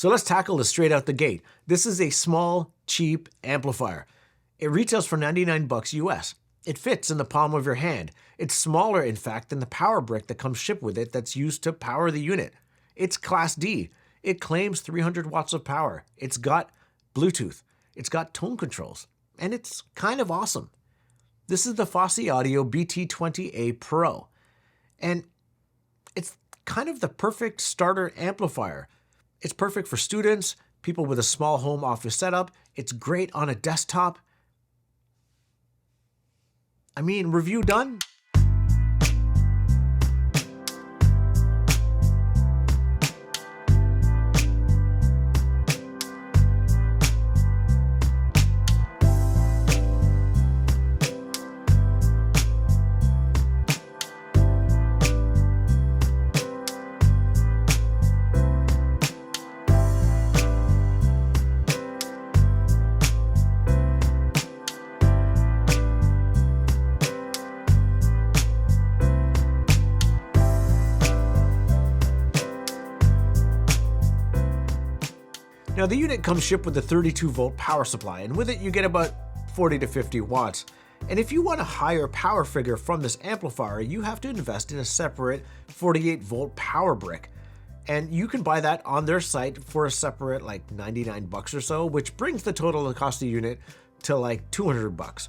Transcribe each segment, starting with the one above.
So let's tackle this straight out the gate. This is a small, cheap amplifier. It retails for 99 bucks US. It fits in the palm of your hand. It's smaller, in fact, than the power brick that comes shipped with it that's used to power the unit. It's Class D. It claims 300 watts of power. It's got Bluetooth. It's got tone controls. And it's kind of awesome. This is the fosiaudio BT20A Pro. And it's kind of the perfect starter amplifier. It's perfect for students, people with a small home office setup. It's great on a desktop. I mean, review done? Now the unit comes shipped with a 32 volt power supply, and with it you get about 40 to 50 watts. And if you want a higher power figure from this amplifier, you have to invest in a separate 48 volt power brick. And you can buy that on their site for a separate like 99 bucks or so, which brings the total cost of the unit to like 200 bucks.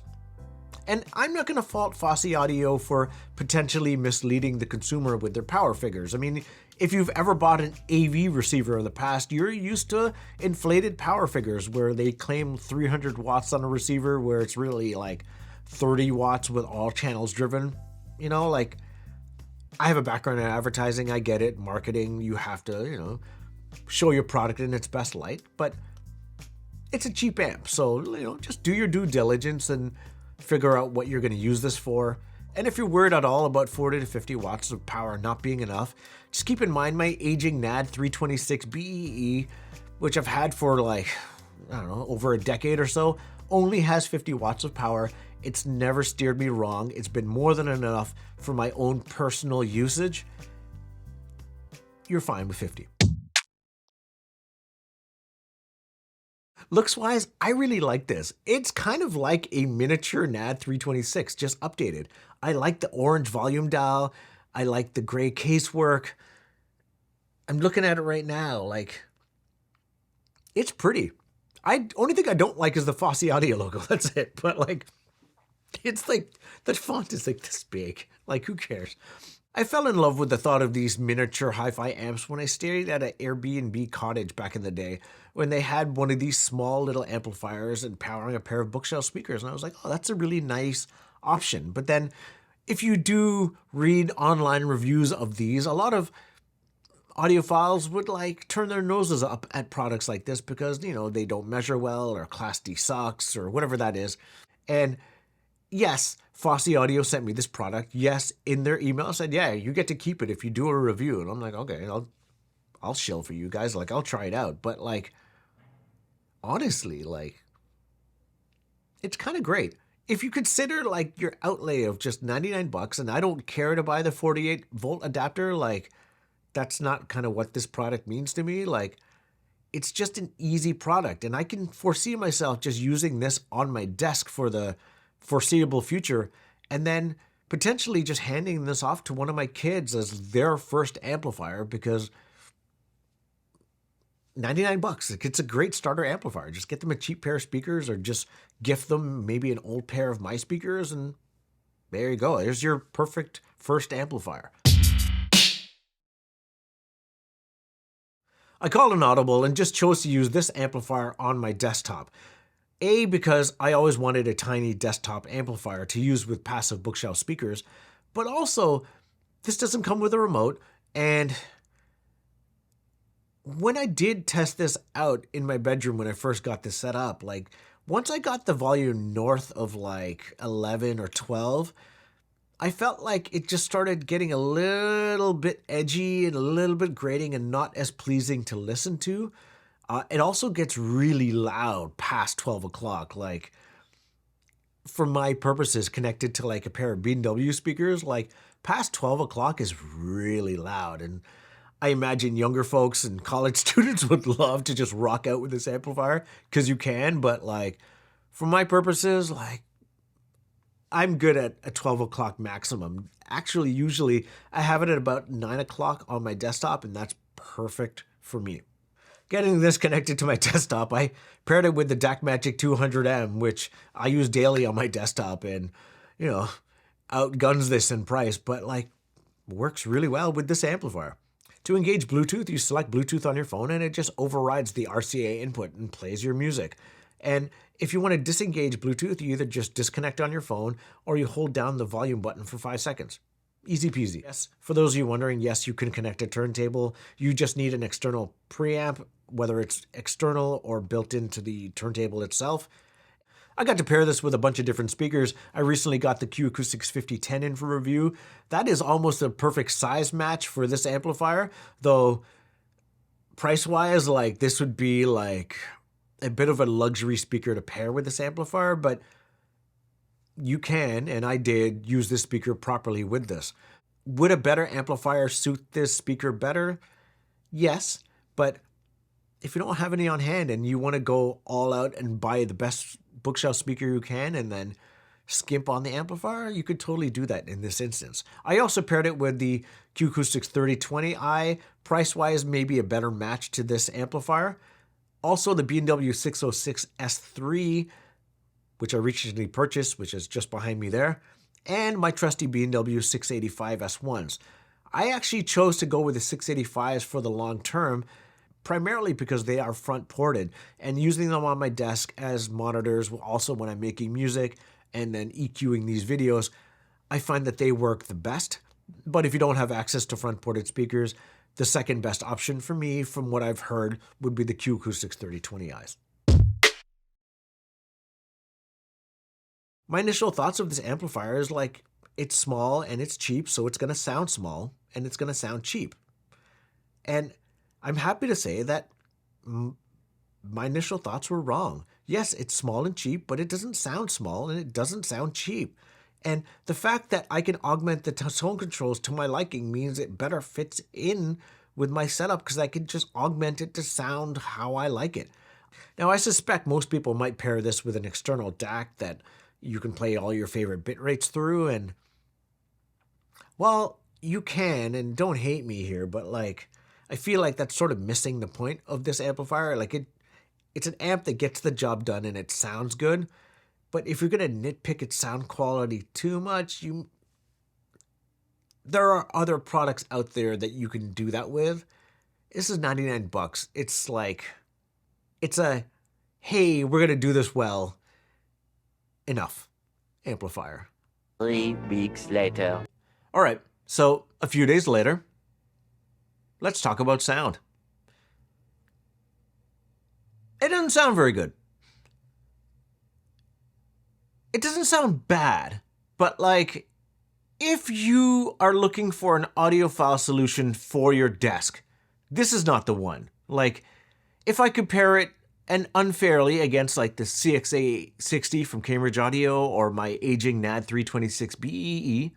And I'm not going to fault fosiaudio for potentially misleading the consumer with their power figures. I mean, if you've ever bought an AV receiver in the past, you're used to inflated power figures where they claim 300 watts on a receiver where it's really like 30 watts with all channels driven. You know, like, I have a background in advertising, I get it, marketing, you have to, show your product in its best light, but it's a cheap amp, so, just do your due diligence and figure out what you're going to use this for. And if you're worried at all about 40 to 50 watts of power not being enough, just keep in mind my aging NAD 326 BEE, which I've had for like, over a decade or so, only has 50 watts of power. It's never steered me wrong. It's been more than enough for my own personal usage. You're fine with 50. Looks-wise, I really like this. It's kind of like a miniature NAD 326, just updated. I like the orange volume dial. I like the gray casework. I'm looking at it right now, like, it's pretty. Only thing I don't like is the fosiaudio logo, that's it. But like, it's like, the font is like this big. Like, who cares? I fell in love with the thought of these miniature hi-fi amps when I stayed at an Airbnb cottage back in the day, when they had one of these small little amplifiers and powering a pair of bookshelf speakers. And I was like, oh, that's a really nice option. But then if you do read online reviews of these, a lot of audiophiles would like turn their noses up at products like this because, they don't measure well, or Class D sucks, or whatever that is. And yes, fosiaudio sent me this product. Yes, in their email said, yeah, you get to keep it if you do a review. And I'm like, okay, I'll shill for you guys. Like, I'll try it out. But like, honestly, like, it's kind of great. If you consider like your outlay of just 99 bucks, and I don't care to buy the 48 volt adapter, like, that's not kind of what this product means to me. Like, it's just an easy product, and I can foresee myself just using this on my desk for the foreseeable future, and then potentially just handing this off to one of my kids as their first amplifier, because 99 bucks, it's a great starter amplifier. Just get them a cheap pair of speakers, or just gift them maybe an old pair of my speakers, and there you go. There's your perfect first amplifier. I called an audible and just chose to use this amplifier on my desktop. A, because I always wanted a tiny desktop amplifier to use with passive bookshelf speakers, but also this doesn't come with a remote. And when I did test this out in my bedroom when I first got this set up, like, once I got the volume north of like 11 or 12, I felt like it just started getting a little bit edgy and a little bit grating and not as pleasing to listen to. It also gets really loud past 12 o'clock. Like, for my purposes, connected to like a pair of B&W speakers, like past 12 o'clock is really loud. And I imagine younger folks and college students would love to just rock out with this amplifier because you can, but like for my purposes, like I'm good at a 12 o'clock maximum. Actually, usually I have it at about 9 o'clock on my desktop, and that's perfect for me. Getting this connected to my desktop, I paired it with the DAC Magic 200M, which I use daily on my desktop and, you know, outguns this in price, but like works really well with this amplifier. To engage Bluetooth, you select Bluetooth on your phone and it just overrides the RCA input and plays your music. And if you want to disengage Bluetooth, you either just disconnect on your phone or you hold down the volume button for 5 seconds. Easy peasy. Yes, for those of you wondering, yes, you can connect a turntable. You just need an external preamp, whether it's external or built into the turntable itself. I got to pair this with a bunch of different speakers. I recently got the Q Acoustics 5010 in for review. That is almost a perfect size match for this amplifier, though price-wise, like this would be like a bit of a luxury speaker to pair with this amplifier, but you can, and I did, use this speaker properly with this. Would a better amplifier suit this speaker better? Yes, but if you don't have any on hand and you want to go all out and buy the best bookshelf speaker you can and then skimp on the amplifier, you could totally do that in this instance. I also paired it with the Q Acoustics 3020i. Price-wise, maybe a better match to this amplifier. Also the B&W 606 S3, which I recently purchased, which is just behind me there, and my trusty B&W 685 S1s. I actually chose to go with the 685s for the long term, primarily because they are front ported, and using them on my desk as monitors, also when I'm making music and then EQing these videos, I find that they work the best. But if you don't have access to front ported speakers, the second best option for me, from what I've heard, would be the Q Acoustics 3020Is. My initial thoughts of this amplifier is like, it's small and it's cheap, so it's going to sound small and it's going to sound cheap. And I'm happy to say that my initial thoughts were wrong. Yes, it's small and cheap, but it doesn't sound small and it doesn't sound cheap. And the fact that I can augment the tone controls to my liking means it better fits in with my setup because I can just augment it to sound how I like it. Now, I suspect most people might pair this with an external DAC that you can play all your favorite bit rates through, and well, you can, and don't hate me here, but like, I feel like that's sort of missing the point of this amplifier. Like it's an amp that gets the job done and it sounds good, but if you're gonna nitpick its sound quality too much, there are other products out there that you can do that with. This is 99 bucks. It's like, it's a, hey, we're gonna do this well. Enough amplifier. 3 weeks later. All right, so a few days later, let's talk about sound. It doesn't sound very good. It doesn't sound bad, but like, if you are looking for an audiophile solution for your desk, this is not the one. Like, if I compare it and unfairly against like the CX-A60 from Cambridge Audio or my aging NAD 326 BEE,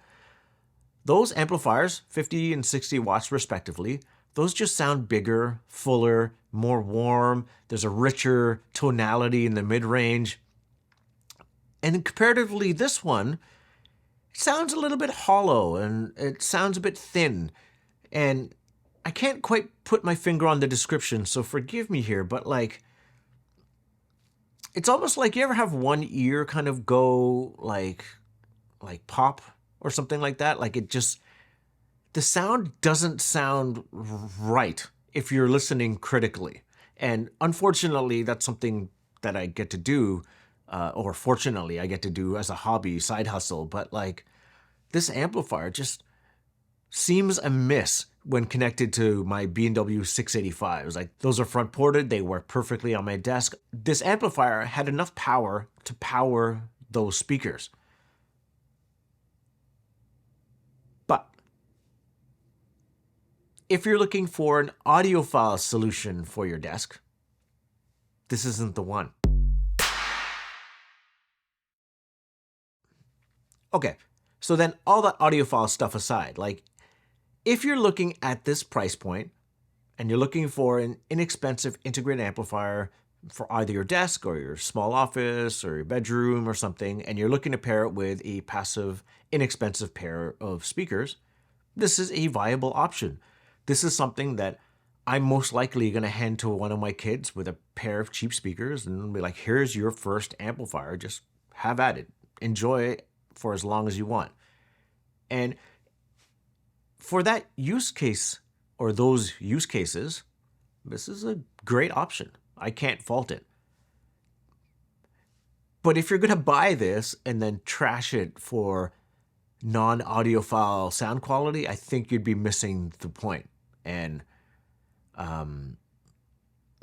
those amplifiers, 50 and 60 watts respectively, those just sound bigger, fuller, more warm. There's a richer tonality in the mid-range. And comparatively, this one sounds a little bit hollow and it sounds a bit thin. And I can't quite put my finger on the description, so forgive me here, but like, it's almost like you ever have one ear kind of go like pop or something like that. Like it just, the sound doesn't sound right if you're listening critically. And unfortunately, that's something that I get to do, or fortunately I get to do as a hobby, side hustle. But like, this amplifier just seems amiss when connected to my B&W 685s. Like, those are front ported, they work perfectly on my desk. This amplifier had enough power to power those speakers. But if you're looking for an audiophile solution for your desk, this isn't the one. Okay, so then all that audiophile stuff aside, like, if you're looking at this price point and you're looking for an inexpensive integrated amplifier for either your desk or your small office or your bedroom or something, and you're looking to pair it with a passive, inexpensive pair of speakers, this is a viable option. This is something that I'm most likely going to hand to one of my kids with a pair of cheap speakers and be like, here's your first amplifier. Just have at it. Enjoy it for as long as you want. And for that use case or those use cases, this is a great option. I can't fault it. But if you're going to buy this and then trash it for non-audiophile sound quality, I think you'd be missing the point. And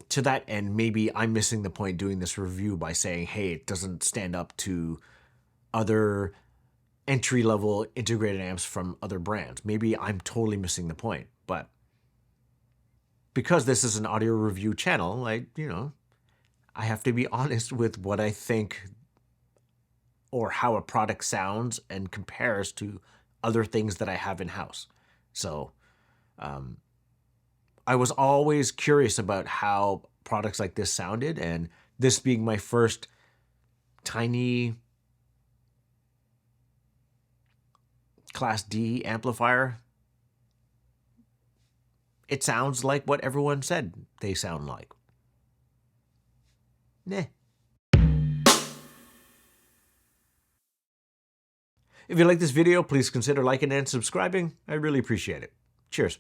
to that end, maybe I'm missing the point doing this review by saying, hey, it doesn't stand up to other entry-level integrated amps from other brands. Maybe I'm totally missing the point. But because this is an audio review channel, I have to be honest with what I think or how a product sounds and compares to other things that I have in-house. So I was always curious about how products like this sounded, and this being my first tiny Class D amplifier, it sounds like what everyone said they sound like. Nah. If you like this video, please consider liking and subscribing. I really appreciate it. Cheers.